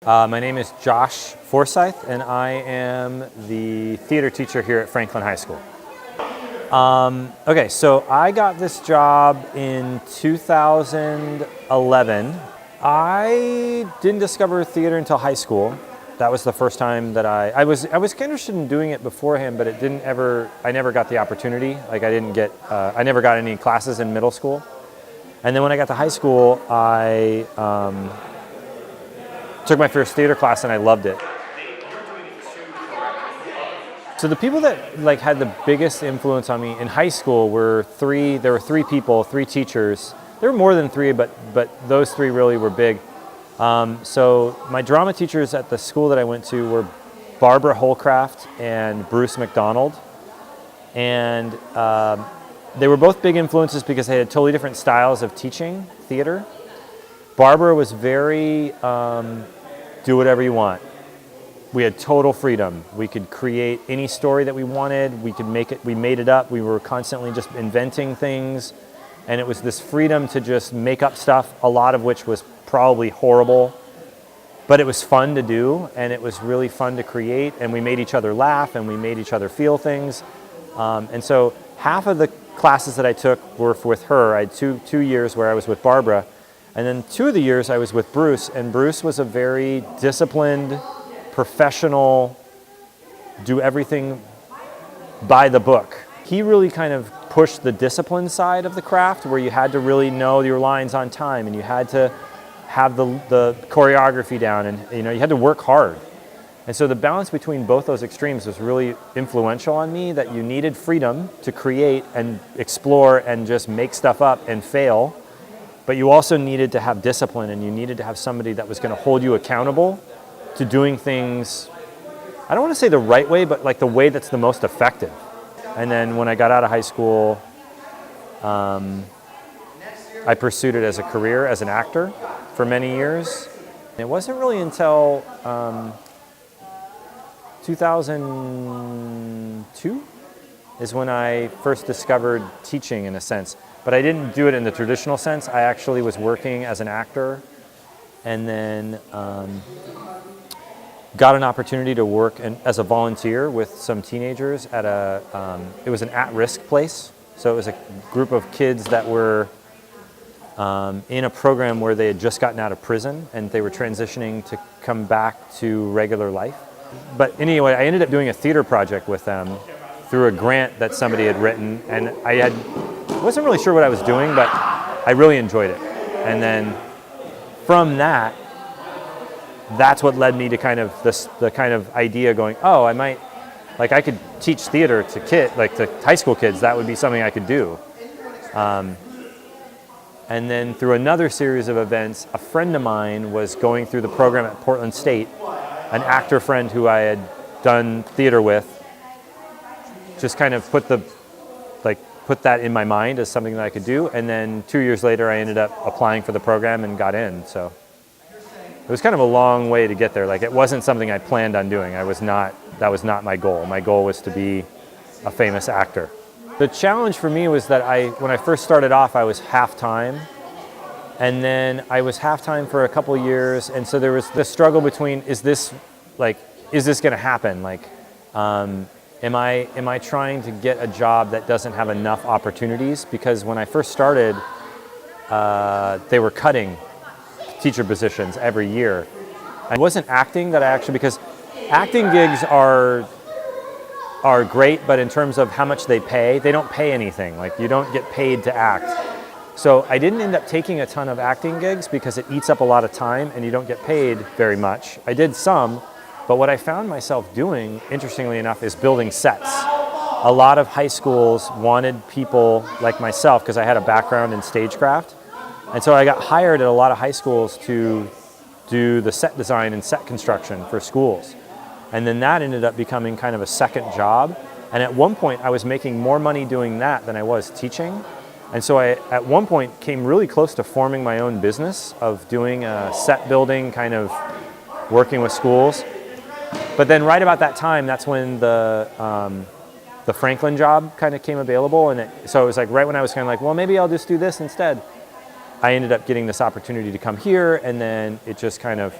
My name is Josh Forsythe, and I am the theater teacher here at Franklin High School. Okay, so I got this job in 2011. I didn't discover theater until high school. That was the first time that I was interested in doing it beforehand, but I never got the opportunity. Like I never got any classes in middle school. And then when I got to high school, I took my first theater class and I loved it. So the people that had the biggest influence on me in high school were three teachers. There were more than three, but those three really were big. So my drama teachers at the school that I went to were Barbara Holcraft and Bruce McDonald. And they were both big influences because they had totally different styles of teaching theater. Barbara was very do whatever you want. We had total freedom. We could create any story that we wanted. We made it up. We were constantly just inventing things. And it was this freedom to just make up stuff, a lot of which was probably horrible. But it was fun to do, and it was really fun to create. And we made each other laugh, and we made each other feel things. And so half of the classes that I took were with her. I had two years where I was with Barbara. And then 2 of the years I was with Bruce, and Bruce was a very disciplined, professional, do everything by the book. He really kind of pushed the discipline side of the craft, where you had to really know your lines on time, and you had to have the choreography down, and you had to work hard. And so the balance between both those extremes was really influential on me, that you needed freedom to create and explore and just make stuff up and fail. But you also needed to have discipline, and you needed to have somebody that was going to hold you accountable to doing things, I don't want to say the right way, but like the way that's the most effective. And then when I got out of high school, I pursued it as a career, as an actor for many years. It wasn't really until 2002 is when I first discovered teaching, in a sense. But I didn't do it in the traditional sense. I actually was working as an actor, and then got an opportunity to work as a volunteer with some teenagers at it was an at-risk place. So it was a group of kids that were in a program where they had just gotten out of prison, and they were transitioning to come back to regular life. But anyway, I ended up doing a theater project with them through a grant that somebody had written, and I wasn't really sure what I was doing, but I really enjoyed it. And then from that's what led me to the kind of idea going, oh, I could teach theater to to high school kids. That would be something I could do. And then through another series of events, a friend of mine was going through the program at Portland State, an actor friend who I had done theater with, just kind of put that in my mind as something that I could do. And then 2 years later, I ended up applying for the program and got in. So it was kind of a long way to get there. It wasn't something I planned on doing. That was not my goal. My goal was to be a famous actor. The challenge for me was that when I first started off, I was half-time. And then I was half-time for a couple of years. And so there was the struggle between, is this going to happen? Am I trying to get a job that doesn't have enough opportunities? Because when I first started, they were cutting teacher positions every year. It wasn't acting that because acting gigs are great, but in terms of how much they don't pay anything. You don't get paid to act. So I didn't end up taking a ton of acting gigs because it eats up a lot of time and you don't get paid very much. I did some. But what I found myself doing, interestingly enough, is building sets. A lot of high schools wanted people like myself because I had a background in stagecraft. And so I got hired at a lot of high schools to do the set design and set construction for schools. And then that ended up becoming kind of a second job. And at one point, I was making more money doing that than I was teaching. And so I, at one point, came really close to forming my own business of doing a set building, kind of working with schools. But then right about that time, that's when the Franklin job kind of came available. And so it was right when I was kind of well, maybe I'll just do this instead. I ended up getting this opportunity to come here, and then it just kind of